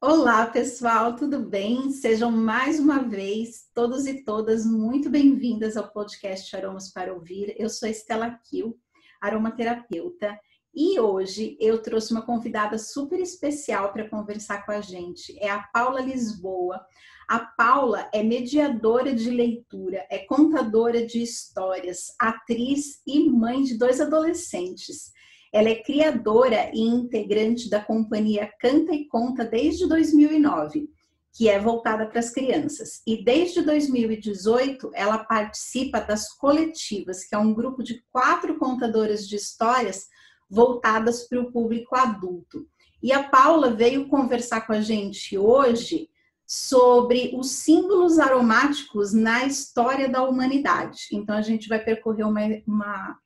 Olá, pessoal, tudo bem? Sejam mais uma vez todos e todas muito bem-vindas ao podcast Aromas para Ouvir. Eu sou Estela Kiel, aromaterapeuta, e hoje eu trouxe uma convidada super especial para conversar com a gente. É a Paula Lisboa. A Paula é mediadora de leitura, é contadora de histórias, atriz e mãe de 2 adolescentes. Ela é criadora e integrante da companhia Canta e Conta desde 2009, que é voltada para as crianças. E desde 2018, ela participa das Coletivas, que é um grupo de 4 contadoras de histórias voltadas para o público adulto. E a Paula veio conversar com a gente hoje sobre os símbolos aromáticos na história da humanidade. Então, a gente vai percorrer uma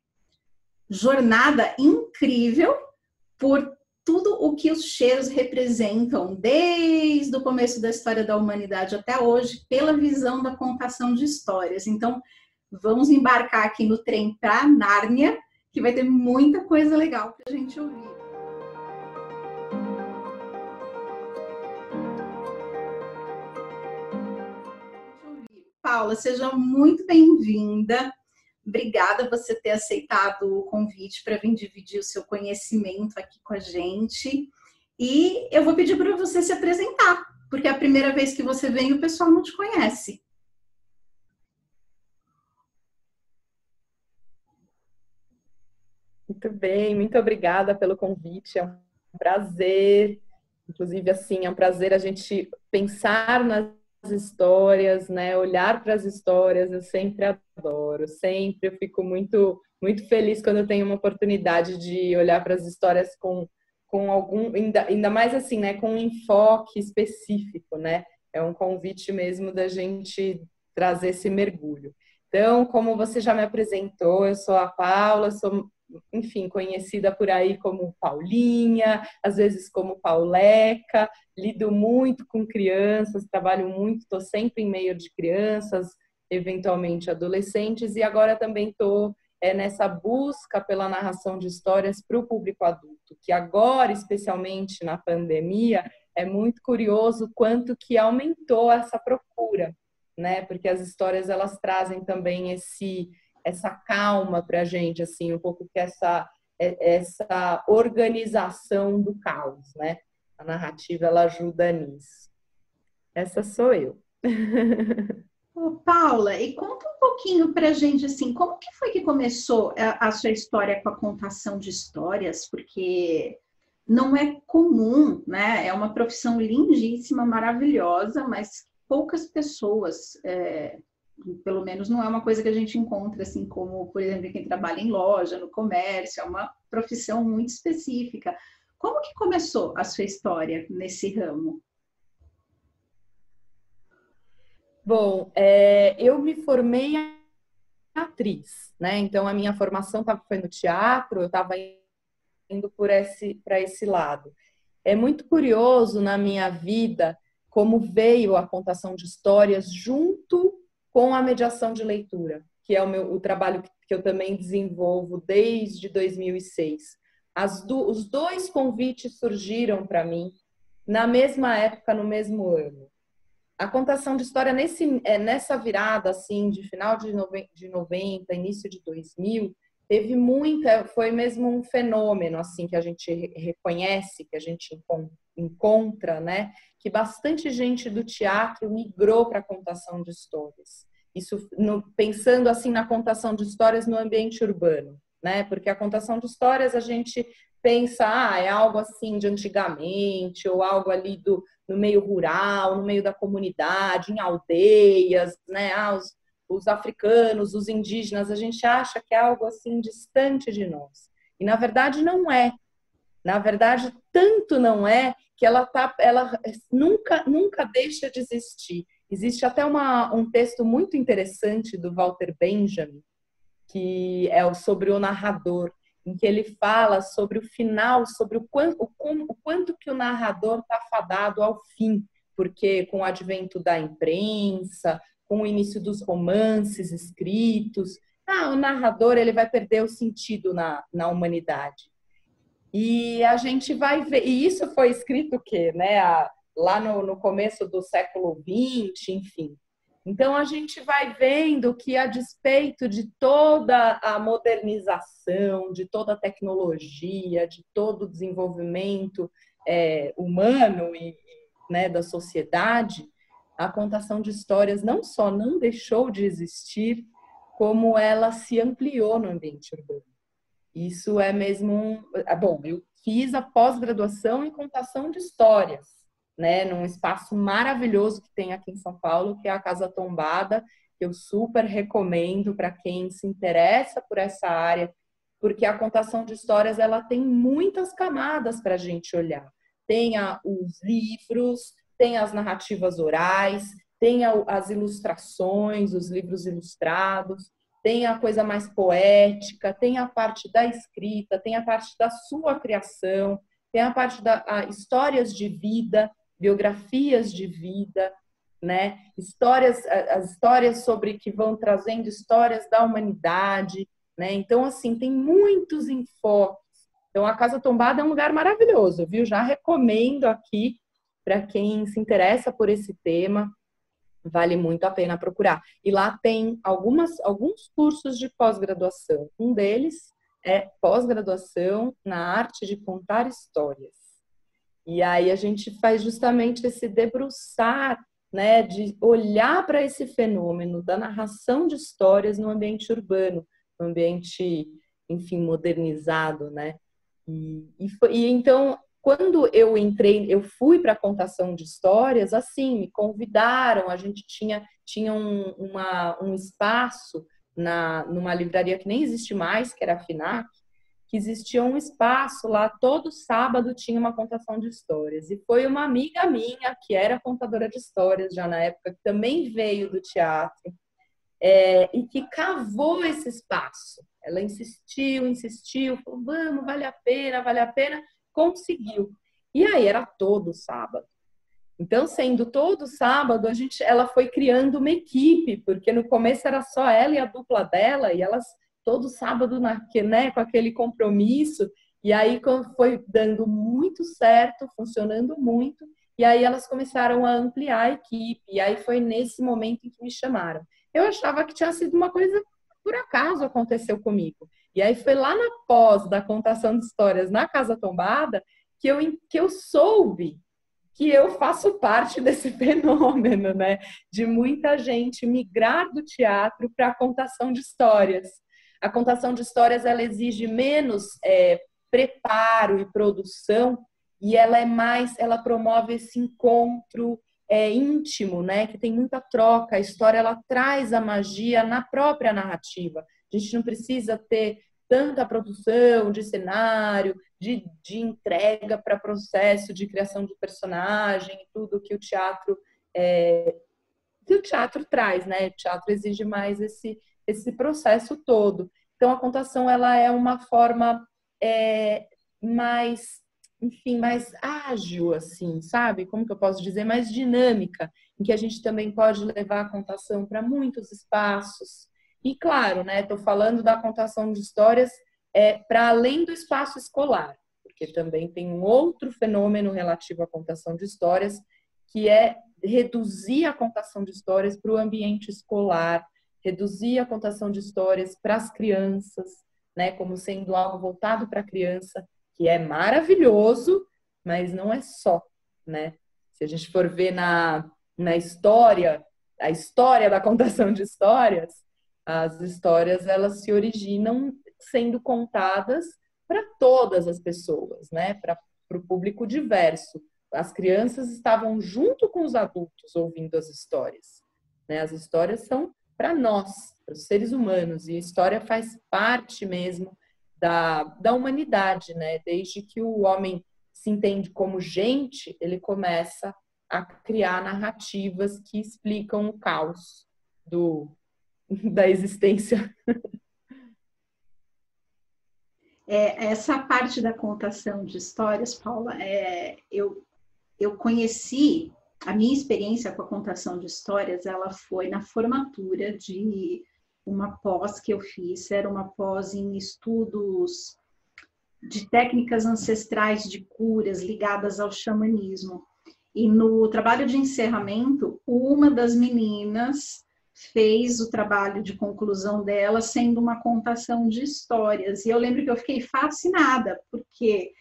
jornada incrível por tudo o que os cheiros representam desde o começo da história da humanidade até hoje, pela visão da contação de histórias. Então, vamos embarcar aqui no trem para Nárnia, que vai ter muita coisa legal para a gente ouvir. Paula, seja muito bem-vinda. Obrigada por você ter aceitado o convite para vir dividir o seu conhecimento aqui com a gente. E eu vou pedir para você se apresentar, porque é a primeira vez que você vem e o pessoal não te conhece. Muito bem, muito obrigada pelo convite, é um prazer. Inclusive, assim, é um prazer a gente pensar nas histórias, né? Olhar para as histórias, eu sempre adoro, sempre eu fico muito feliz quando eu tenho uma oportunidade de olhar para as histórias com algum, ainda mais assim, né? Com um enfoque específico, né? É um convite mesmo da gente trazer esse mergulho. Então, como você já me apresentou, eu sou a Paula, sou, enfim, conhecida por aí como Paulinha, às vezes como Pauleca. Lido muito com crianças, trabalho muito, estou sempre em meio de crianças, eventualmente adolescentes, e agora também estou nessa busca pela narração de histórias para o público adulto, que agora, especialmente na pandemia, é muito curioso quanto que aumentou essa procura, né? Porque as histórias, elas trazem também essa calma para a gente, assim, um pouco que essa organização do caos, né? A narrativa, ela ajuda nisso. Essa sou eu. Ô, Paula, e conta um pouquinho para a gente, assim, como que foi que começou a sua história com a contação de histórias? Porque não é comum, né? É uma profissão lindíssima, maravilhosa, mas poucas pessoas, pelo menos não é uma coisa que a gente encontra, assim, como, por exemplo, quem trabalha em loja, no comércio, é uma profissão muito específica. Como que começou a sua história nesse ramo? Bom, eu me formei atriz, né? Então, a minha formação foi no teatro, eu estava indo para esse lado. É muito curioso na minha vida como veio a contação de histórias junto com a mediação de leitura, que é o trabalho que eu também desenvolvo desde 2006. Os 2 convites surgiram para mim na mesma época, no mesmo ano. A contação de história nessa virada assim de final de 90, início de 2000, teve foi mesmo um fenômeno assim que a gente reconhece, que a gente encontra, né? Que bastante gente do teatro migrou para a contação de histórias. Isso pensando assim na contação de histórias no ambiente urbano, né? Porque a contação de histórias a gente pensa, é algo assim de antigamente, ou algo ali no meio rural, no meio da comunidade, em aldeias, né? Os africanos, os indígenas, a gente acha que é algo assim distante de nós. E na verdade não é. Na verdade, tanto não é que ela nunca deixa de existir. Existe até um texto muito interessante do Walter Benjamin, que é sobre o narrador, em que ele fala sobre o final, sobre o quanto que o narrador está fadado ao fim, porque com o advento da imprensa, com o início dos romances escritos, o narrador ele vai perder o sentido na humanidade. E a gente vai ver, e isso foi escrito o quê? Né? lá no começo do século XX, enfim. Então, a gente vai vendo que, a despeito de toda a modernização, de toda a tecnologia, de todo o desenvolvimento humano e, né, da sociedade, a contação de histórias não só não deixou de existir, como ela se ampliou no ambiente urbano. Isso é mesmo... Bom, eu fiz a pós-graduação em contação de histórias, né, num espaço maravilhoso que tem aqui em São Paulo, que é a Casa Tombada, que eu super recomendo para quem se interessa por essa área, porque a contação de histórias ela tem muitas camadas para a gente olhar. Tem os livros, tem as narrativas orais, tem as ilustrações, os livros ilustrados, tem a coisa mais poética, tem a parte da escrita, tem a parte da sua criação, tem a parte da histórias de vida, biografias de vida, né? As histórias sobre que vão trazendo histórias da humanidade, né? Então, assim, tem muitos enfoques. Então, a Casa Tombada é um lugar maravilhoso, viu? Já recomendo aqui para quem se interessa por esse tema, vale muito a pena procurar. E lá tem alguns cursos de pós-graduação. Um deles é pós-graduação na arte de contar histórias. E aí a gente faz justamente esse debruçar, né, de olhar para esse fenômeno da narração de histórias no ambiente urbano, no ambiente, enfim, modernizado, né? E então, quando eu fui para a contação de histórias, assim, me convidaram, a gente tinha um espaço numa livraria que nem existe mais, que era a FINAC, que existia um espaço lá, todo sábado tinha uma contação de histórias. E foi uma amiga minha, que era contadora de histórias já na época, que também veio do teatro, e que cavou esse espaço. Ela insistiu, falou, vamos, vale a pena, conseguiu. E aí era todo sábado. Então, sendo todo sábado, ela foi criando uma equipe, porque no começo era só ela e a dupla dela, e elas todo sábado, né, com aquele compromisso, e aí foi dando muito certo, funcionando muito, e aí elas começaram a ampliar a equipe, e aí foi nesse momento em que me chamaram. Eu achava que tinha sido uma coisa, por acaso, aconteceu comigo. E aí foi lá na pós da contação de histórias na Casa Tombada que eu soube que eu faço parte desse fenômeno, né? De muita gente migrar do teatro para a contação de histórias. A contação de histórias, ela exige menos preparo e produção, e ela promove esse encontro íntimo, né? Que tem muita troca. A história, ela traz a magia na própria narrativa. A gente não precisa ter tanta produção de cenário, de entrega para processo de criação de personagem, tudo que o teatro traz, né? O teatro exige mais esse processo todo. Então, a contação, ela é uma forma mais, enfim, mais ágil, assim, sabe? Como que eu posso dizer? Mais dinâmica, em que a gente também pode levar a contação para muitos espaços. E, claro, né? Estou falando da contação de histórias para além do espaço escolar, porque também tem um outro fenômeno relativo à contação de histórias, que é reduzir a contação de histórias para o ambiente escolar, reduzir a contação de histórias para as crianças, né, como sendo algo voltado para a criança, que é maravilhoso, mas não é só, né? Se a gente for ver na história, a história da contação de histórias, as histórias, elas se originam sendo contadas para todas as pessoas, né? Para o público diverso. As crianças estavam junto com os adultos ouvindo as histórias, né? As histórias são para nós, para os seres humanos, e a história faz parte mesmo da humanidade, né? Desde que o homem se entende como gente, ele começa a criar narrativas que explicam o caos da existência. Essa parte da contação de histórias, Paula, eu conheci, a minha experiência com a contação de histórias, ela foi na formatura de uma pós que eu fiz, era uma pós em estudos de técnicas ancestrais de curas ligadas ao xamanismo. E no trabalho de encerramento, uma das meninas fez o trabalho de conclusão dela sendo uma contação de histórias. E eu lembro que eu fiquei fascinada, porque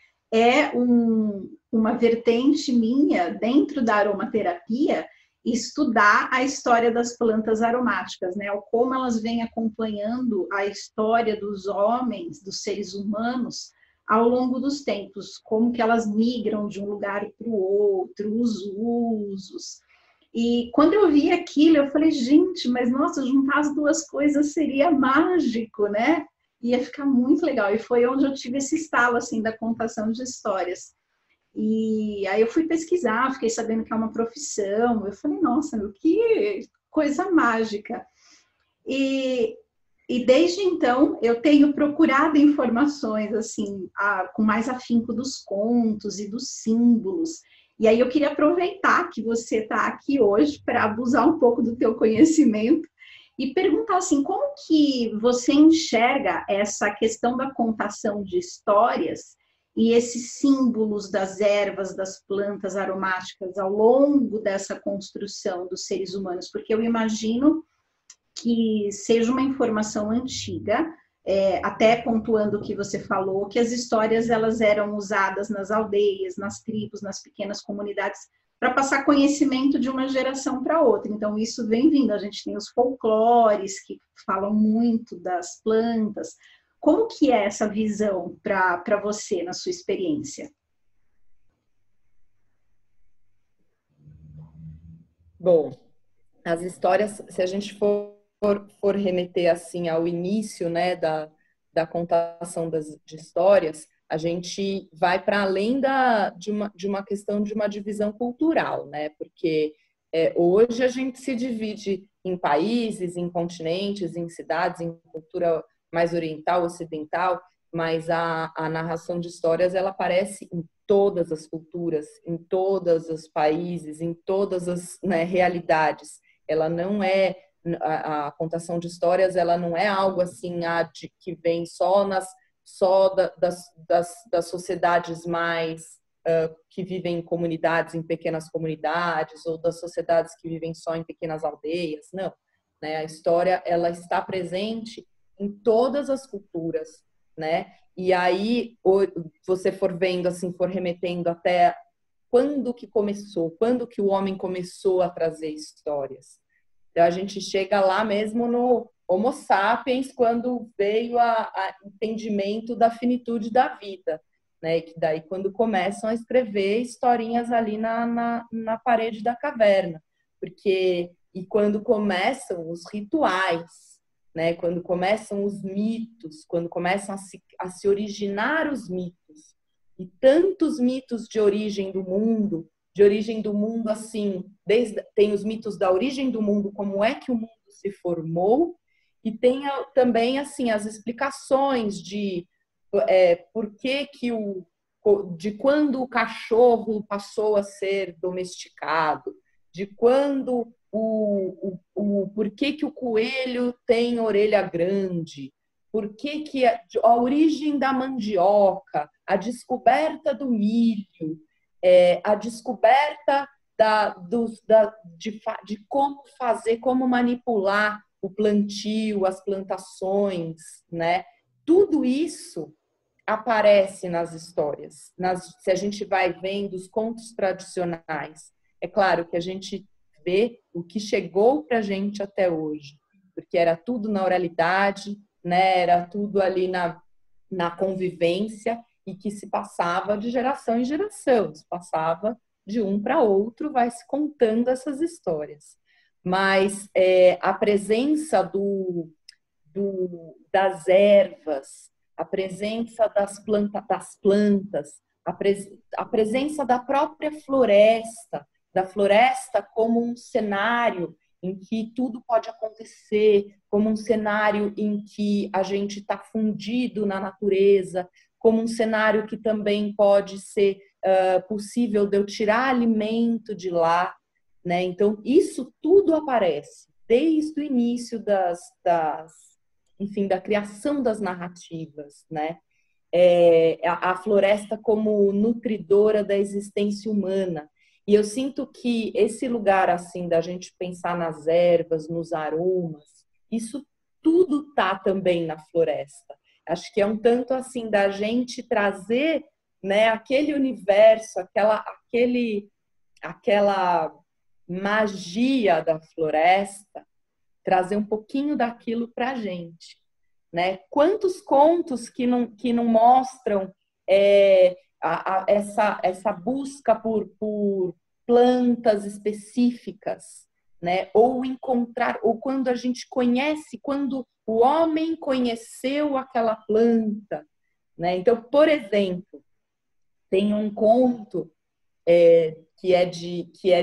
uma vertente minha dentro da aromaterapia estudar a história das plantas aromáticas, né? Como elas vêm acompanhando a história dos homens, dos seres humanos, ao longo dos tempos, como que elas migram de um lugar para o outro, os usos. E quando eu vi aquilo, eu falei, gente, mas nossa, juntar as duas coisas seria mágico, né? Ia ficar muito legal. E foi onde eu tive esse estalo, assim, da contação de histórias. E aí eu fui pesquisar, fiquei sabendo que é uma profissão. Eu falei, nossa, meu, que coisa mágica. E, e desde então eu tenho procurado informações assim, com mais afinco dos contos e dos símbolos. E aí eu queria aproveitar que você está aqui hoje para abusar um pouco do teu conhecimento e perguntar assim, como que você enxerga essa questão da contação de histórias e esses símbolos das ervas, das plantas aromáticas ao longo dessa construção dos seres humanos? Porque eu imagino que seja uma informação antiga, até pontuando o que você falou, que as histórias elas eram usadas nas aldeias, nas tribos, nas pequenas comunidades, para passar conhecimento de uma geração para outra. Então, isso vem vindo. A gente tem os folclores, que falam muito das plantas. Como que é essa visão para você, na sua experiência? Bom, as histórias, se a gente for remeter assim ao início, né, da contação de histórias, a gente vai para além de uma questão de uma divisão cultural, né? Porque hoje a gente se divide em países, em continentes, em cidades, em cultura mais oriental, ocidental, mas a narração de histórias ela aparece em todas as culturas, em todos os países, em todas as, né, realidades. Ela não é a contação de histórias, ela não é algo assim que vem das sociedades mais que vivem em comunidades, em pequenas comunidades, ou das sociedades que vivem só em pequenas aldeias. Não, né? A história ela está presente em todas as culturas, né? E aí você for vendo assim, for remetendo até quando que começou, quando que o homem começou a trazer histórias. Então, a gente chega lá mesmo no Homo sapiens, quando veio a entendimento da finitude da vida, né? Que daí quando começam a escrever historinhas ali na parede da caverna. E quando começam os rituais, né? Quando começam os mitos, quando começam a se originar os mitos. E tantos mitos de origem do mundo assim, tem os mitos da origem do mundo, como é que o mundo se formou, e tem também assim as explicações de por que de quando o cachorro passou a ser domesticado, de quando por que o coelho tem orelha grande, por que a origem da mandioca, a descoberta do milho, a descoberta de como fazer, como manipular o plantio, as plantações, né? Tudo isso aparece nas histórias. Se a gente vai vendo os contos tradicionais, é claro que a gente vê o que chegou para a gente até hoje, porque era tudo na oralidade, né? Era tudo ali na convivência, e que se passava de geração em geração, se passava de um para outro, vai se contando essas histórias. Mas a presença das ervas, a presença das plantas, a presença da própria da floresta como um cenário em que tudo pode acontecer, como um cenário em que a gente está fundido na natureza, como um cenário que também pode ser possível de eu tirar alimento de lá, né? Então, isso tudo aparece desde o início enfim, da criação das narrativas, né? A floresta como nutridora da existência humana. E eu sinto que esse lugar, assim, da gente pensar nas ervas, nos aromas, isso tudo tá também na floresta. Acho que é um tanto, assim, da gente trazer, né, aquele universo, aquela magia da floresta, trazer um pouquinho daquilo para a gente, né? Quantos contos que não mostram essa busca por plantas específicas, né? Ou encontrar, ou quando a gente conhece, quando o homem conheceu aquela planta, né? Então, por exemplo, tem um conto que é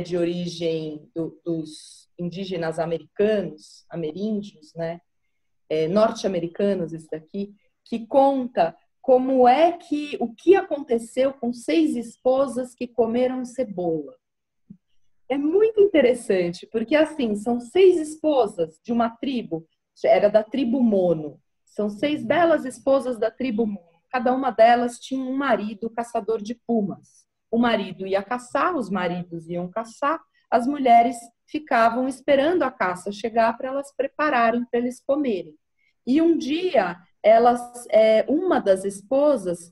de origem dos indígenas americanos, ameríndios, né? Norte-americanos, esse daqui, que conta como é que o que aconteceu com 6 esposas que comeram cebola. É muito interessante, porque assim, são 6 esposas de uma tribo, era da tribo Mono. São 6 belas esposas da tribo Mono. Cada uma delas tinha um marido caçador de pumas. O marido ia caçar, os maridos iam caçar, as mulheres ficavam esperando a caça chegar para elas prepararem para eles comerem. E um dia, uma das esposas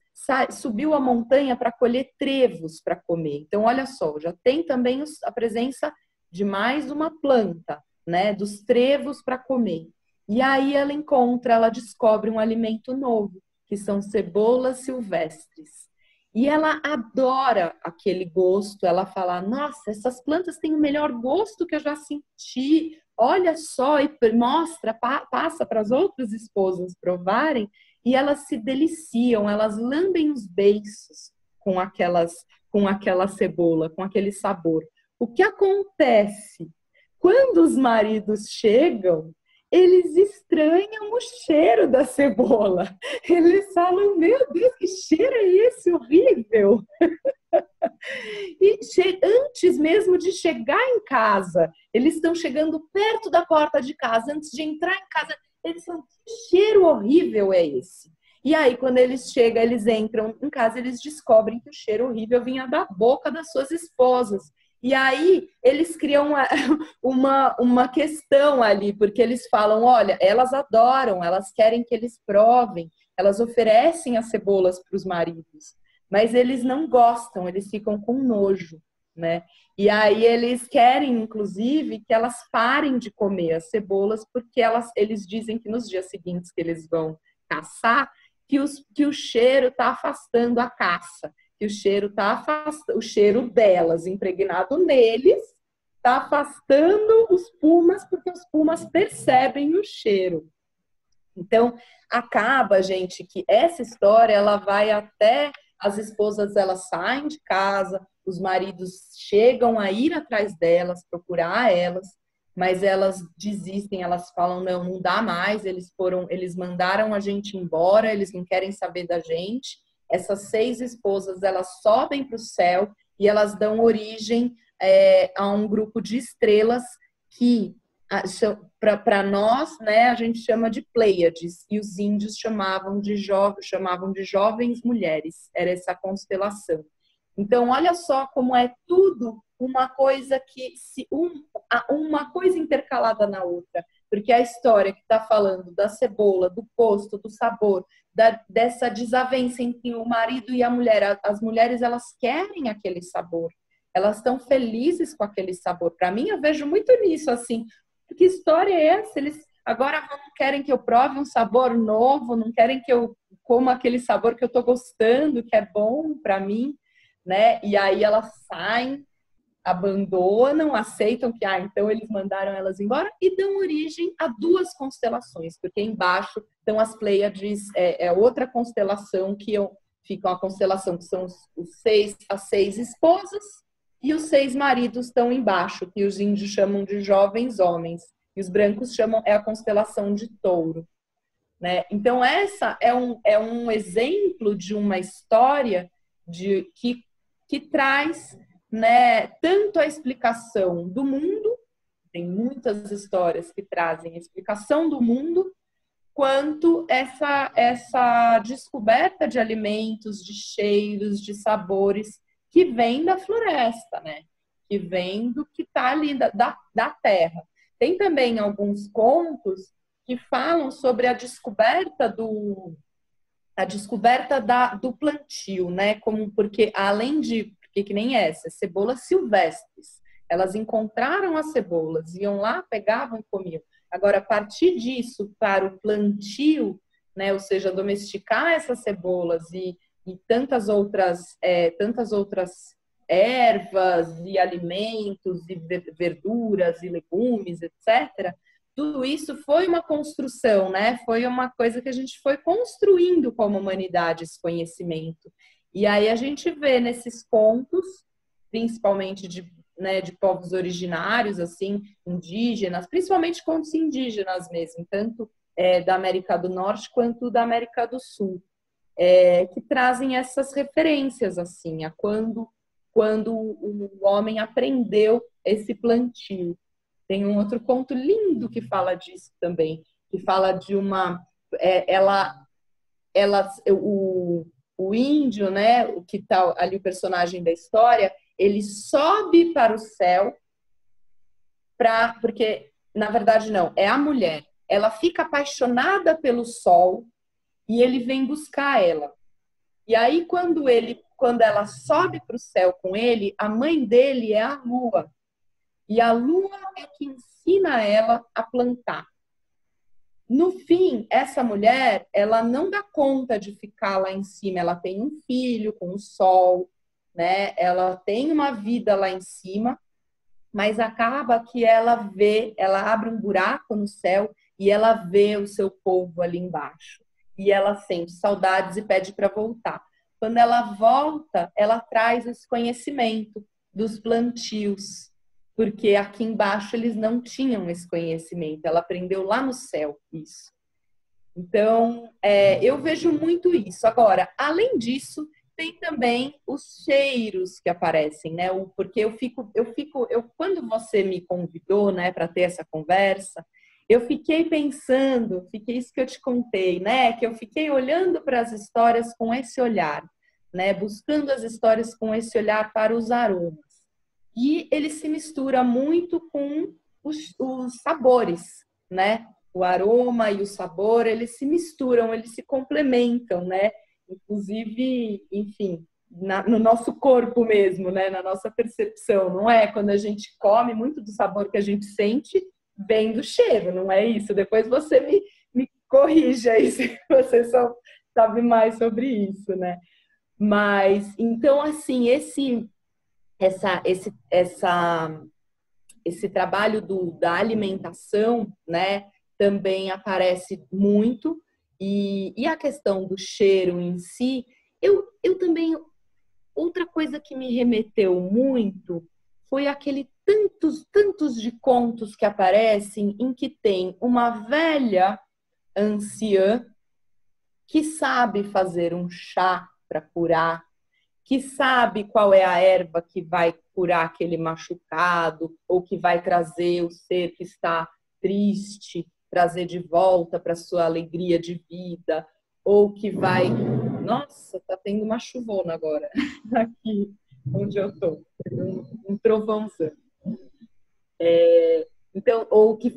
subiu a montanha para colher trevos para comer. Então, olha só, já tem também a presença de mais uma planta, né, dos trevos para comer. E aí ela descobre um alimento novo, que são cebolas silvestres. E ela adora aquele gosto, ela fala, nossa, essas plantas têm o melhor gosto que eu já senti, olha só, e mostra, passa para as outras esposas provarem, e elas se deliciam, elas lambem os beiços com aquela cebola, com aquele sabor. O que acontece? Quando os maridos chegam, eles estranham o cheiro da cebola. Eles falam, meu Deus, que cheiro é esse horrível? E antes mesmo de chegar em casa, eles estão chegando perto da porta de casa, antes de entrar em casa, eles falam, que cheiro horrível é esse? E aí, quando eles chegam, eles entram em casa, eles descobrem que o cheiro horrível vinha da boca das suas esposas. E aí, eles criam uma questão ali, porque eles falam, olha, elas adoram, elas querem que eles provem, elas oferecem as cebolas para os maridos, mas eles não gostam, eles ficam com nojo, né? E aí eles querem, inclusive, que elas parem de comer as cebolas, porque eles dizem que nos dias seguintes que eles vão caçar, que o cheiro está afastando a caça, que o cheiro está afastando, o cheiro delas impregnado neles está afastando os pumas, porque os pumas percebem o cheiro. Então, acaba, gente, que essa história ela vai até as esposas, elas saem de casa, os maridos chegam a ir atrás delas, procurar elas, mas elas desistem, elas falam, não dá mais, eles mandaram a gente embora, eles não querem saber da gente. Essas 6 esposas, elas sobem para o céu e elas dão origem a um grupo de estrelas que, para nós, né, a gente chama de Pleiades, e os índios chamavam de jovens mulheres, era essa constelação. Então, olha só como é tudo uma coisa uma coisa intercalada na outra, porque a história que está falando da cebola, do gosto, do sabor, dessa desavença entre o marido e a mulher, as mulheres, elas querem aquele sabor, elas estão felizes com aquele sabor. Para mim, eu vejo muito nisso, assim, que história é essa? Eles agora não querem que eu prove um sabor novo, não querem que eu coma aquele sabor que eu estou gostando, que é bom para mim, né? E aí elas saem, abandonam, aceitam que, então eles mandaram elas embora e dão origem a 2 constelações, porque embaixo estão as Pleiades, outra constelação fica uma constelação que são as 6 esposas e os 6 maridos estão embaixo, que os índios chamam de jovens homens e os brancos chamam a constelação de Touro, né? Então essa é um exemplo de uma história que traz, né, tanto a explicação do mundo, tem muitas histórias que trazem a explicação do mundo, quanto essa descoberta de alimentos, de cheiros, de sabores que vem da floresta, né? que vem do que está ali da terra. Tem também alguns contos que falam sobre a descoberta do plantio, né? Porque além de, porque que nem essa, cebolas silvestres, elas encontraram as cebolas, iam lá, pegavam e comiam. Agora, a partir disso, para o plantio, né? Ou seja, domesticar essas cebolas e tantas outras ervas e alimentos e verduras e legumes, etc. Tudo isso foi uma construção, né? Foi uma coisa que a gente foi construindo como humanidade, esse conhecimento. E aí a gente vê nesses contos, principalmente de povos originários, assim, indígenas, principalmente contos indígenas mesmo, tanto da América do Norte quanto da América do Sul, que trazem essas referências, assim, a quando o homem aprendeu esse plantio. Tem um outro conto lindo que fala disso também, que fala de uma... o índio, né, o que tá ali o personagem da história, ele sobe para o céu porque, na verdade, não, é a mulher. Ela fica apaixonada pelo sol e ele vem buscar ela. E aí, quando ela sobe para o céu com ele, a mãe dele é a lua. E a lua é que ensina ela a plantar. No fim, essa mulher, ela não dá conta de ficar lá em cima. Ela tem um filho com o sol, né? Ela tem uma vida lá em cima, mas acaba que ela abre um buraco no céu e ela vê o seu povo ali embaixo. E ela sente saudades e pede para voltar. Quando ela volta, ela traz esse conhecimento dos plantios, porque aqui embaixo eles não tinham esse conhecimento. Ela aprendeu lá no céu isso. Então, eu vejo muito isso. Agora, além disso, tem também os cheiros que aparecem, né? Porque quando você me convidou, né, para ter essa conversa, eu fiquei pensando, isso que eu te contei, né? Que eu fiquei olhando para as histórias com esse olhar, né? Buscando as histórias com esse olhar para os aromas. E ele se mistura muito com os sabores, né? O aroma e o sabor, eles se misturam, eles se complementam, né? Inclusive, enfim, no nosso corpo mesmo, né? Na nossa percepção, não é? Quando a gente come, muito do sabor que a gente sente vem do cheiro, não é isso? Depois você me corrija aí se você só sabe mais sobre isso, né? Mas, então, assim, esse trabalho da alimentação, né, também aparece muito. E a questão do cheiro em si, eu também... Outra coisa que me remeteu muito foi aquele tantos de contos que aparecem em que tem uma velha anciã que sabe fazer um chá para curar, que sabe qual é a erva que vai curar aquele machucado ou que vai trazer o ser que está triste, trazer de volta para sua alegria de vida, ou que vai... Nossa, tá tendo uma chuvona agora aqui onde eu tô, um trovãozão. Então, ou que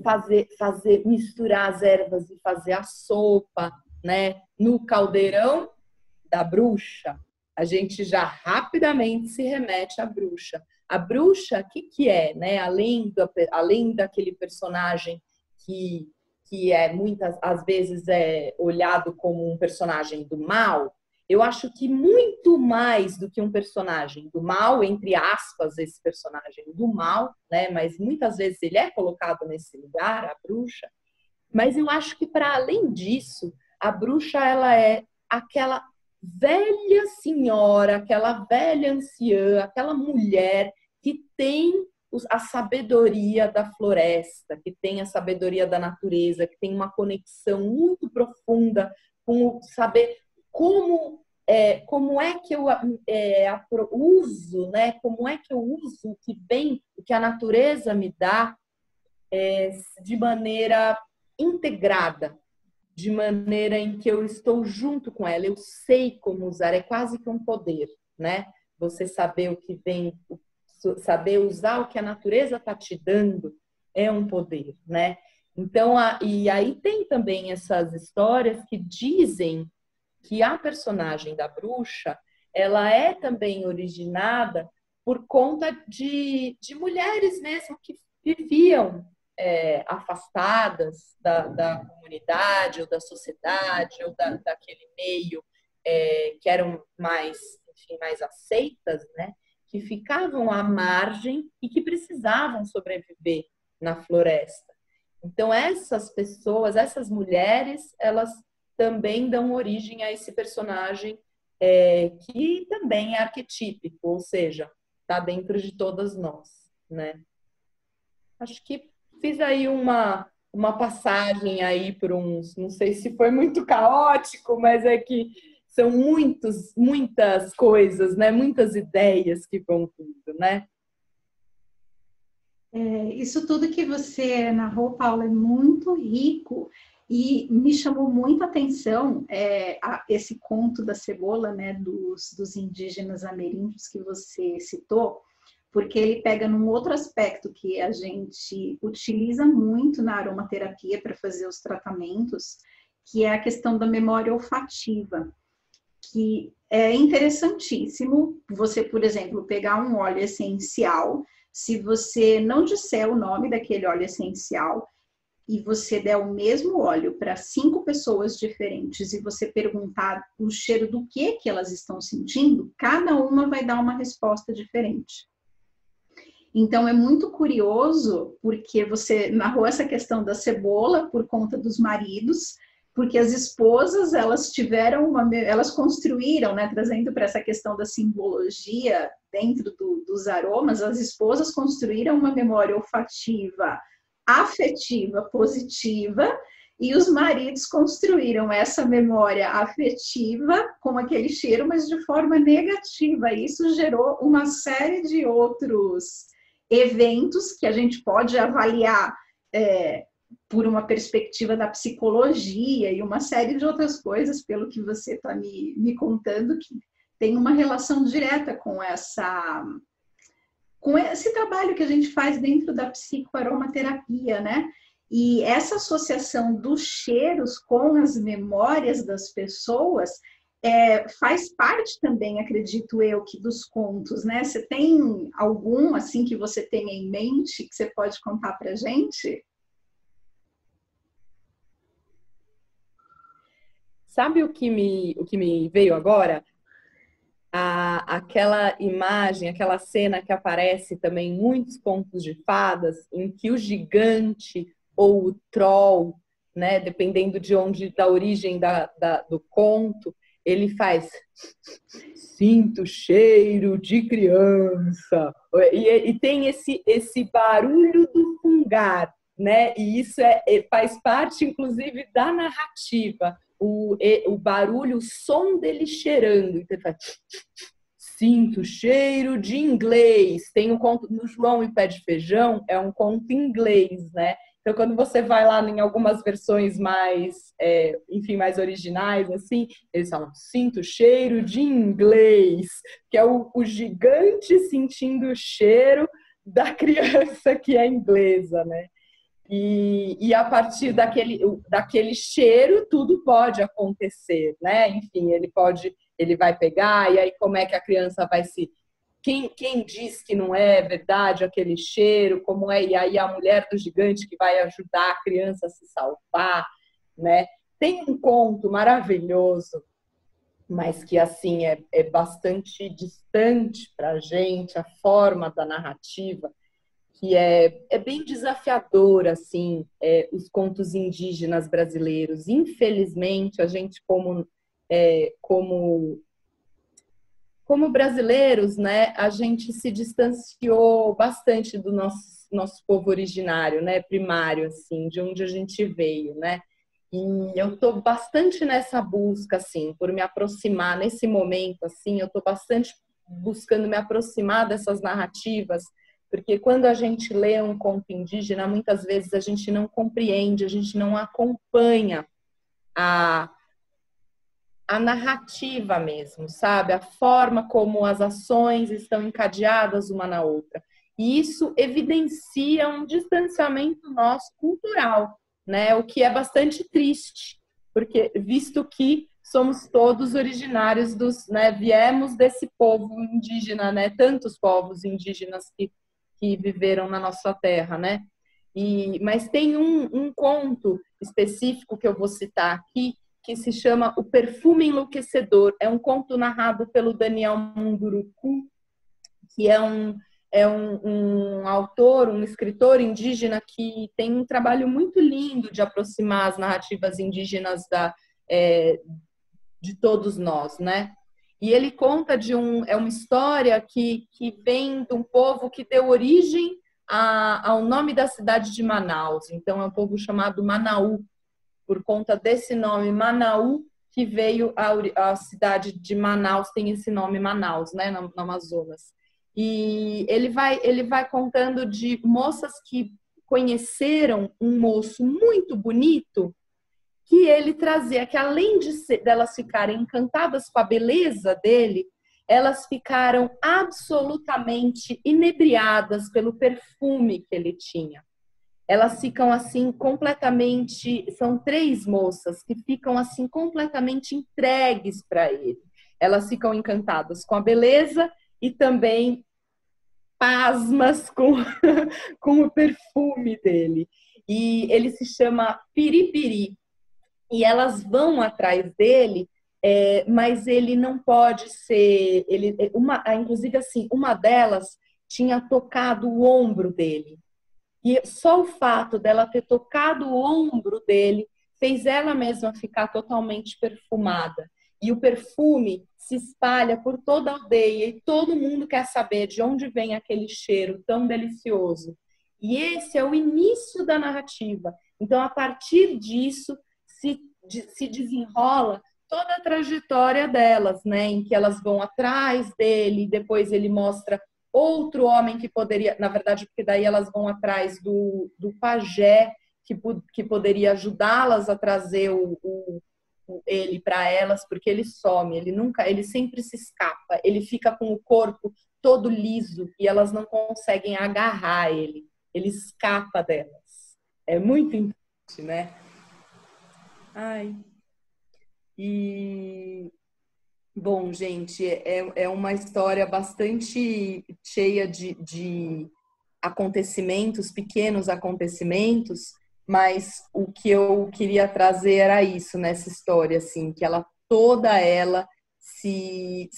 misturar as ervas e fazer a sopa, né? No caldeirão da bruxa, a gente já rapidamente se remete à bruxa. A bruxa, o que é, né? Além daquele personagem que muitas às vezes é olhado como um personagem do mal, eu acho que muito mais do que um personagem do mal, entre aspas, esse personagem do mal, né? Mas muitas vezes ele é colocado nesse lugar, a bruxa. Mas eu acho que, para além disso, a bruxa, ela é aquela velha senhora, aquela velha anciã, aquela mulher que tem a sabedoria da floresta, que tem a sabedoria da natureza, que tem uma conexão muito profunda com saber como é que eu uso, né? Como é que eu uso o que vem, o que a natureza me dá, de maneira integrada, de maneira em que eu estou junto com ela, eu sei como usar, é quase que um poder, né? Você saber o que vem, saber usar o que a natureza está te dando é um poder, né? Então, e aí tem também essas histórias que dizem que a personagem da bruxa, ela é também originada por conta de mulheres mesmo que viviam afastadas da comunidade ou da sociedade ou daquele meio que eram mais, enfim, mais aceitas, né? Que ficavam à margem e que precisavam sobreviver na floresta. Então, essas pessoas, essas mulheres, elas também dão origem a esse personagem que também é arquetípico, ou seja, está dentro de todas nós, né? Acho que fiz aí uma passagem aí por uns, não sei se foi muito caótico, mas é que são muitas coisas, né? Muitas ideias que vão vindo, né? Isso tudo que você narrou, Paula, é muito rico e me chamou muito a atenção esse conto da cebola, né, dos indígenas ameríndios que você citou, porque ele pega num outro aspecto que a gente utiliza muito na aromaterapia para fazer os tratamentos, que é a questão da memória olfativa, que é interessantíssimo você, por exemplo, pegar um óleo essencial, se você não disser o nome daquele óleo essencial e você der o mesmo óleo para 5 pessoas diferentes e você perguntar o cheiro do que elas estão sentindo, cada uma vai dar uma resposta diferente. Então, é muito curioso, porque você narrou essa questão da cebola por conta dos maridos, porque as esposas, elas construíram, né, trazendo para essa questão da simbologia dentro dos aromas, as esposas construíram uma memória olfativa, afetiva, positiva, e os maridos construíram essa memória afetiva com aquele cheiro, mas de forma negativa. Isso gerou uma série de outros eventos que a gente pode avaliar por uma perspectiva da psicologia e uma série de outras coisas, pelo que você está me contando, que tem uma relação direta com esse trabalho que a gente faz dentro da psicoaromaterapia, né? E essa associação dos cheiros com as memórias das pessoas faz parte também, acredito eu, que dos contos, né? Você tem algum, assim, que você tenha em mente, que você pode contar pra gente? Sabe o que me veio agora? Aquela imagem, aquela cena que aparece também em muitos contos de fadas, em que o gigante ou o troll, né, dependendo da origem do conto, ele faz sinto cheiro de criança e tem esse barulho do fungar, né? E isso faz parte, inclusive, da narrativa. O barulho, o som dele cheirando. Então ele faz sinto cheiro de inglês. Tem um conto no João e Pé de Feijão, é um conto em inglês, né? Então, quando você vai lá em algumas versões mais, enfim, mais originais, assim, eles falam, sinto cheiro de inglês, que é o gigante sentindo o cheiro da criança que é inglesa, né? E a partir daquele cheiro, tudo pode acontecer, né? Enfim, ele vai pegar, e aí como é que a criança vai se... Quem diz que não é verdade aquele cheiro, como é, e aí a mulher do gigante que vai ajudar a criança a se salvar, né? Tem um conto maravilhoso, mas que assim é bastante distante para a gente, a forma da narrativa, que é bem desafiador, assim, os contos indígenas brasileiros. Infelizmente, a gente, como brasileiros, né, a gente se distanciou bastante do nosso povo originário, né, primário, assim, de onde a gente veio, né? E eu estou bastante nessa busca, assim, por me aproximar, nesse momento, assim, eu estou bastante buscando me aproximar dessas narrativas, porque quando a gente lê um conto indígena, muitas vezes a gente não compreende, a gente não acompanha a a narrativa mesmo, sabe? A forma como as ações estão encadeadas uma na outra. E isso evidencia um distanciamento nosso cultural, né? O que é bastante triste, porque visto que somos todos originários né? Viemos desse povo indígena, né? Tantos povos indígenas que viveram na nossa terra, né? Mas tem um conto específico que eu vou citar aqui, que se chama O Perfume Enlouquecedor. É um conto narrado pelo Daniel Munduruku, que é um autor, um escritor indígena que tem um trabalho muito lindo de aproximar as narrativas indígenas de todos nós, né? E ele conta é uma história que vem de um povo que deu origem ao nome da cidade de Manaus. Então, é um povo chamado Manaú, por conta desse nome Manaú, que veio a cidade de Manaus, tem esse nome Manaus, né, no Amazonas. E ele vai contando de moças que conheceram um moço muito bonito, que ele trazia, que além delas ficarem encantadas com a beleza dele, elas ficaram absolutamente inebriadas pelo perfume que ele tinha. Elas ficam assim completamente, são 3 moças que ficam assim completamente entregues para ele. Elas ficam encantadas com a beleza e também pasmas com o perfume dele. E ele se chama Piripiri. E elas vão atrás dele, mas ele não pode ser... inclusive, assim, uma delas tinha tocado o ombro dele. E só o fato dela ter tocado o ombro dele fez ela mesma ficar totalmente perfumada. E o perfume se espalha por toda a aldeia e todo mundo quer saber de onde vem aquele cheiro tão delicioso. E esse é o início da narrativa. Então, a partir disso, se desenrola toda a trajetória delas, né? Em que elas vão atrás dele, depois ele mostra outro homem que poderia, na verdade, porque daí elas vão atrás do pajé, que poderia ajudá-las a trazer ele para elas, porque ele some, ele sempre se escapa, ele fica com o corpo todo liso e elas não conseguem agarrar ele escapa delas. É muito importante, né? Ai. Bom, gente, é uma história bastante cheia de acontecimentos, pequenos acontecimentos, mas o que eu queria trazer era isso nessa história, assim, que toda ela se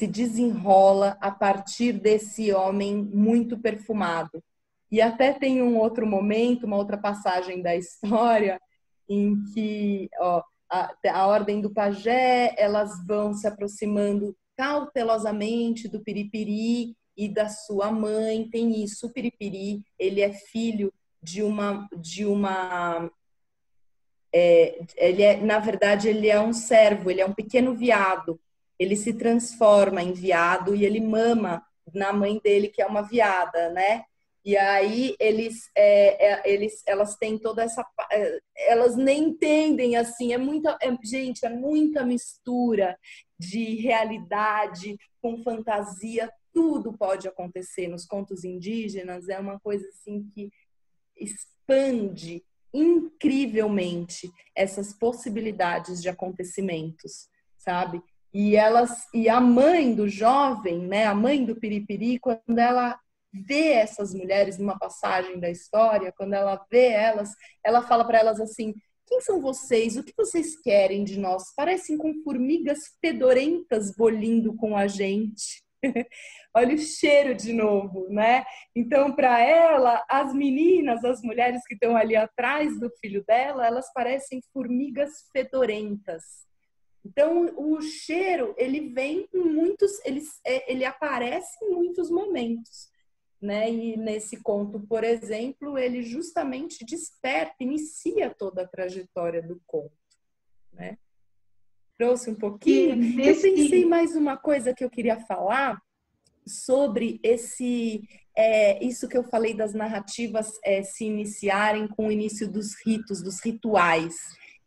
desenrola a partir desse homem muito perfumado. E até tem um outro momento, uma outra passagem da história, em que a ordem do pajé, elas vão se aproximando cautelosamente do Piripiri e da sua mãe. Tem isso, o Piripiri, ele é filho na verdade, ele é um servo, ele é um pequeno veado. Ele se transforma em veado e ele mama na mãe dele, que é uma veada, né? E aí elas têm toda essa... Elas nem entendem, assim, gente, é muita mistura de realidade com fantasia. Tudo pode acontecer nos contos indígenas. É uma coisa, assim, que expande incrivelmente essas possibilidades de acontecimentos, sabe? E a mãe do jovem, né, a mãe do Piripiri, quando ela vê essas mulheres numa passagem da história, quando ela vê elas, ela fala para elas assim: quem são vocês? O que vocês querem de nós? Parecem com formigas fedorentas bolindo com a gente. Olha o cheiro de novo, né? Então, para ela, as meninas, as mulheres que estão ali atrás do filho dela, elas parecem formigas fedorentas. Então, o cheiro, ele vem em ele aparece em muitos momentos, né? E nesse conto, por exemplo, ele justamente inicia toda a trajetória do conto, né? Trouxe um pouquinho. Eu pensei mais uma coisa que eu queria falar sobre isso que eu falei das narrativas se iniciarem com o início dos ritos, dos rituais.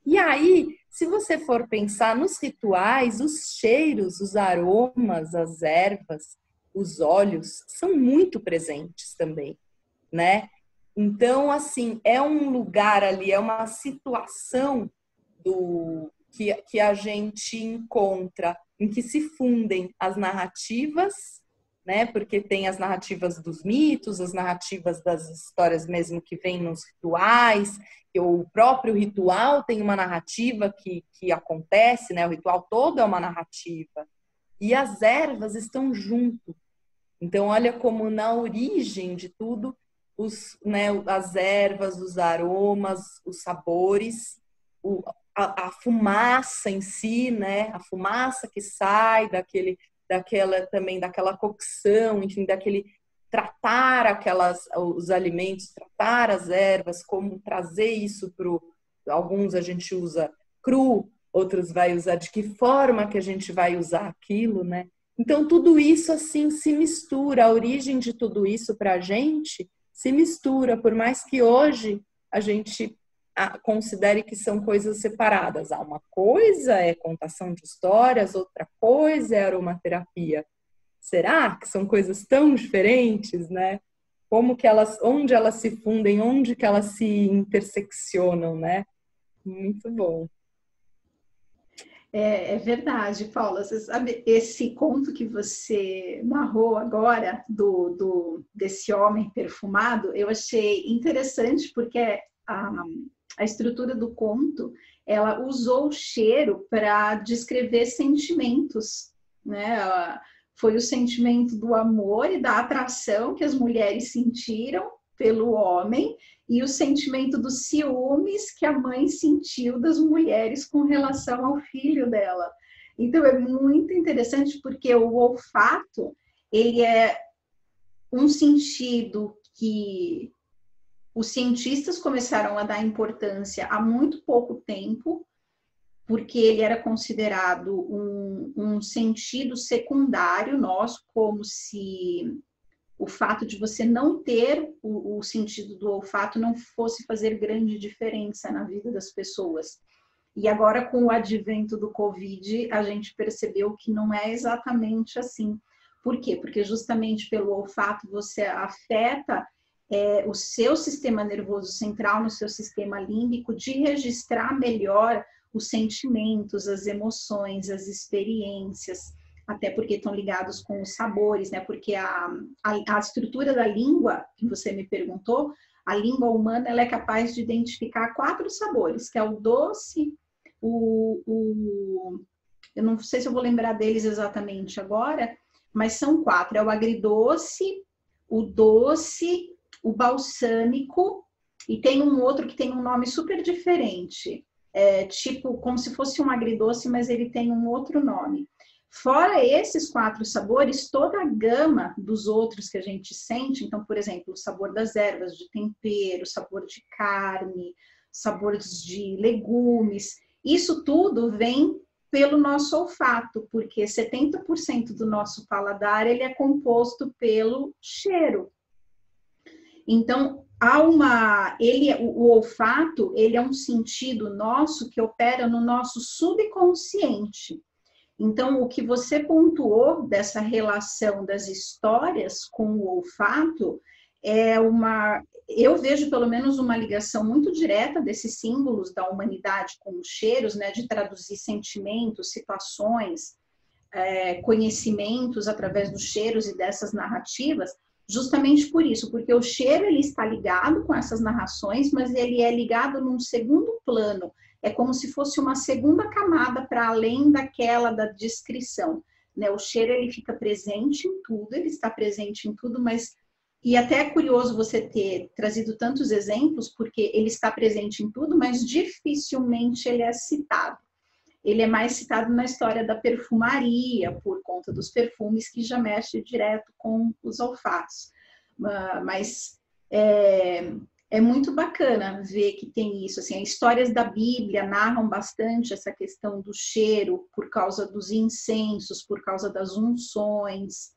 E aí, se você for pensar nos rituais, os cheiros, os aromas, as ervas, os óleos são muito presentes também, né? Então, assim, é um lugar ali, é uma situação que a gente encontra em que se fundem as narrativas, né? Porque tem as narrativas dos mitos, as narrativas das histórias mesmo que vêm nos rituais, que o próprio ritual tem uma narrativa que acontece, né? O ritual todo é uma narrativa. E as ervas estão junto. Então, olha como na origem de tudo, né, as ervas, os aromas, os sabores, a fumaça em si, né, a fumaça que sai daquela cocção, enfim, daquele tratar os alimentos, tratar as ervas, como trazer isso alguns a gente usa cru, outros vai usar de que forma que a gente vai usar aquilo, né? Então, tudo isso, assim, se mistura. A origem de tudo isso para a gente se mistura, por mais que hoje a gente considere que são coisas separadas. Uma coisa é contação de histórias, outra coisa é aromaterapia. Será que são coisas tão diferentes, né? Onde elas se fundem, onde que elas se interseccionam, né? Muito bom. É verdade, Paula. Você sabe, esse conto que você narrou agora desse homem perfumado, eu achei interessante porque a estrutura do conto, ela usou o cheiro para descrever sentimentos, né? Foi o sentimento do amor e da atração que as mulheres sentiram pelo homem e o sentimento dos ciúmes que a mãe sentiu das mulheres com relação ao filho dela. Então é muito interessante porque o olfato, ele é um sentido que os cientistas começaram a dar importância há muito pouco tempo, porque ele era considerado um sentido secundário nosso, como se o fato de você não ter o sentido do olfato não fosse fazer grande diferença na vida das pessoas. E agora, com o advento do Covid, a gente percebeu que não é exatamente assim. Por quê? Porque justamente pelo olfato você afeta o seu sistema nervoso central no seu sistema límbico de registrar melhor os sentimentos, as emoções, as experiências, até porque estão ligados com os sabores, né? Porque a estrutura da língua, que você me perguntou, a língua humana ela é capaz de identificar 4 sabores, que é o doce, eu não sei se eu vou lembrar deles exatamente agora, mas são 4, é o agridoce, o doce, o balsâmico, e tem um outro que tem um nome super diferente, tipo como se fosse um agridoce, mas ele tem um outro nome. Fora esses 4 sabores, toda a gama dos outros que a gente sente, então, por exemplo, o sabor das ervas, de tempero, sabor de carne, sabores de legumes, isso tudo vem pelo nosso olfato, porque 70% do nosso paladar ele é composto pelo cheiro. Então, o olfato ele é um sentido nosso que opera no nosso subconsciente. Então, o que você pontuou dessa relação das histórias com o olfato eu vejo pelo menos uma ligação muito direta desses símbolos da humanidade com os cheiros, né, de traduzir sentimentos, situações, conhecimentos através dos cheiros e dessas narrativas, justamente por isso, porque o cheiro ele está ligado com essas narrações, mas ele é ligado num segundo plano. É como se fosse uma segunda camada para além daquela da descrição, né? O cheiro ele fica presente em tudo, ele está presente em tudo, mas e até é curioso você ter trazido tantos exemplos, porque ele está presente em tudo, mas dificilmente ele é citado. Ele é mais citado na história da perfumaria, por conta dos perfumes que já mexe direto com os olfatos. Mas é muito bacana ver que tem isso. Assim, as histórias da Bíblia narram bastante essa questão do cheiro por causa dos incensos, por causa das unções.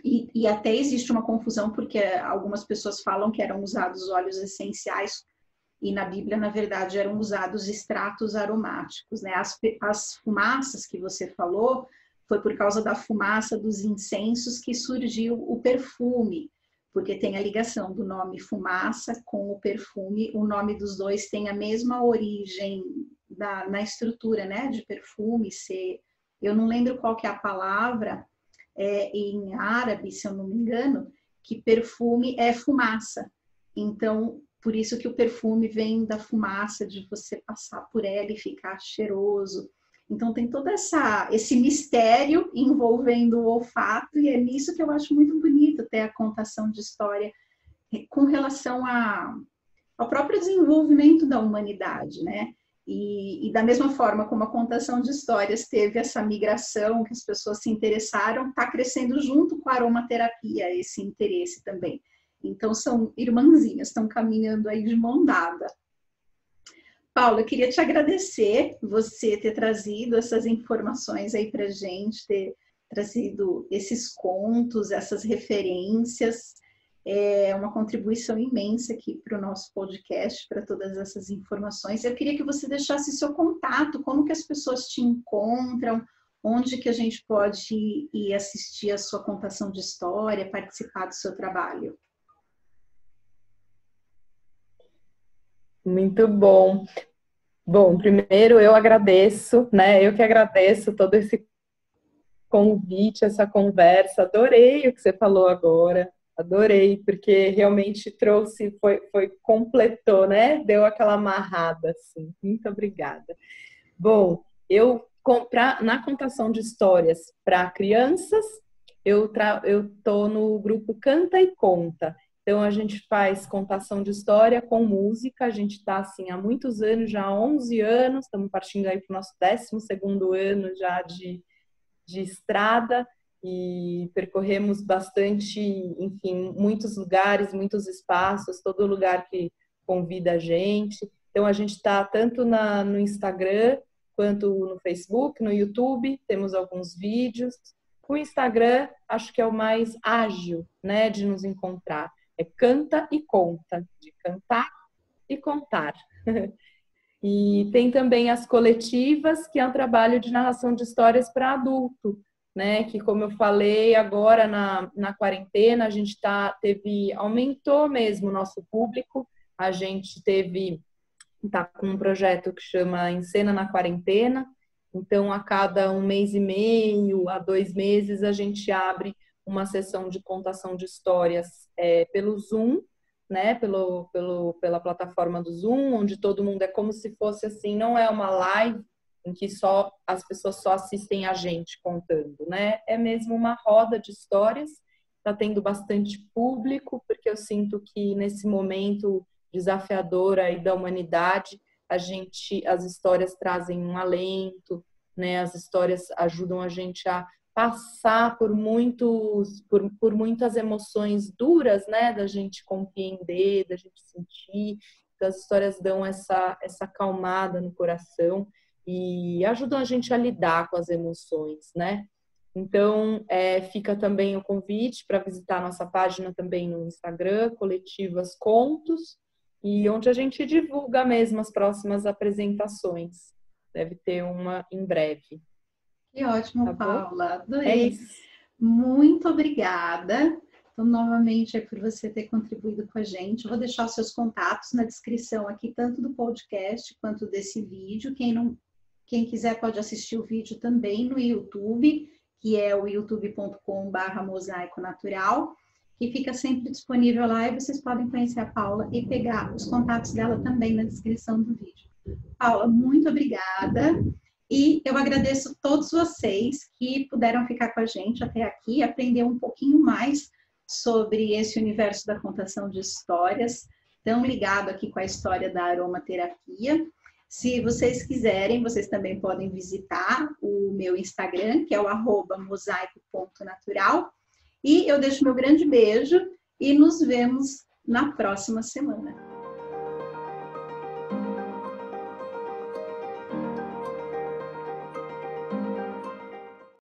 E até existe uma confusão, porque algumas pessoas falam que eram usados óleos essenciais e na Bíblia, na verdade, eram usados extratos aromáticos, né? As fumaças que você falou, foi por causa da fumaça dos incensos que surgiu o perfume, porque tem a ligação do nome fumaça com o perfume, o nome dos dois tem a mesma origem na estrutura, né, de perfume, eu não lembro qual que é a palavra em árabe, se eu não me engano, que perfume é fumaça. Então, por isso que o perfume vem da fumaça, de você passar por ela e ficar cheiroso. Então, tem todo esse mistério envolvendo o olfato, e é nisso que eu acho muito bonito ter a contação de história com relação ao próprio desenvolvimento da humanidade, né? E da mesma forma como a contação de histórias teve essa migração, que as pessoas se interessaram, está crescendo junto com a aromaterapia esse interesse também. Então, são irmãzinhas, estão caminhando aí de mão dada. Paula, eu queria te agradecer você ter trazido essas informações aí para a gente, ter trazido esses contos, essas referências. É uma contribuição imensa aqui para o nosso podcast, para todas essas informações. Eu queria que você deixasse seu contato, como que as pessoas te encontram, onde que a gente pode ir assistir a sua contação de história, participar do seu trabalho. Muito bom. Bom, primeiro eu agradeço, né? Eu que agradeço todo esse convite, essa conversa. Adorei o que você falou agora. Adorei, porque realmente trouxe, completou, né? Deu aquela amarrada, assim. Muito obrigada. Bom, na contação de histórias para crianças, eu tô no grupo Canta e Conta. Então, a gente faz contação de história com música. A gente está, assim, há muitos anos, já há 11 anos. Estamos partindo aí para o nosso 12º ano já de estrada. E percorremos bastante, enfim, muitos lugares, muitos espaços, todo lugar que convida a gente. Então, a gente está tanto no Instagram, quanto no Facebook, no YouTube, temos alguns vídeos. O Instagram, acho que é o mais ágil, né, de nos encontrar. É Canta e Conta, de cantar e contar. E tem também as coletivas, que é um trabalho de narração de histórias para adulto, né? Que, como eu falei, agora na quarentena, a gente aumentou mesmo o nosso público. A gente está com um projeto que chama Encena na Quarentena. Então, a cada 1 mês e meio, a 2 meses, a gente abre uma sessão de contação de histórias pelo Zoom, né? Pela plataforma do Zoom, onde todo mundo é como se fosse assim, não é uma live em que as pessoas só assistem a gente contando, né? É mesmo uma roda de histórias. Está tendo bastante público, porque eu sinto que nesse momento desafiador aí da humanidade, as histórias trazem um alento, né? As histórias ajudam a gente a passar por muitas emoções duras, né? Da gente compreender, da gente sentir. Então, as histórias dão essa acalmada no coração e ajudam a gente a lidar com as emoções, né? Então, fica também o convite para visitar a nossa página também no Instagram, Coletivas Contos, e onde a gente divulga mesmo as próximas apresentações. Deve ter uma em breve. Que ótimo, tá, Paula. Adorei. É isso. Muito obrigada. Então, novamente, por você ter contribuído com a gente. Vou deixar os seus contatos na descrição aqui, tanto do podcast quanto desse vídeo. Quem quiser pode assistir o vídeo também no YouTube, que é o youtube.com/mosaico natural, que fica sempre disponível lá, e vocês podem conhecer a Paula e pegar os contatos dela também na descrição do vídeo. Paula, muito obrigada. E eu agradeço a todos vocês que puderam ficar com a gente até aqui, aprender um pouquinho mais sobre esse universo da contação de histórias, tão ligado aqui com a história da aromaterapia. Se vocês quiserem, vocês também podem visitar o meu Instagram, que é o @mosaico.natural. E eu deixo meu grande beijo e nos vemos na próxima semana.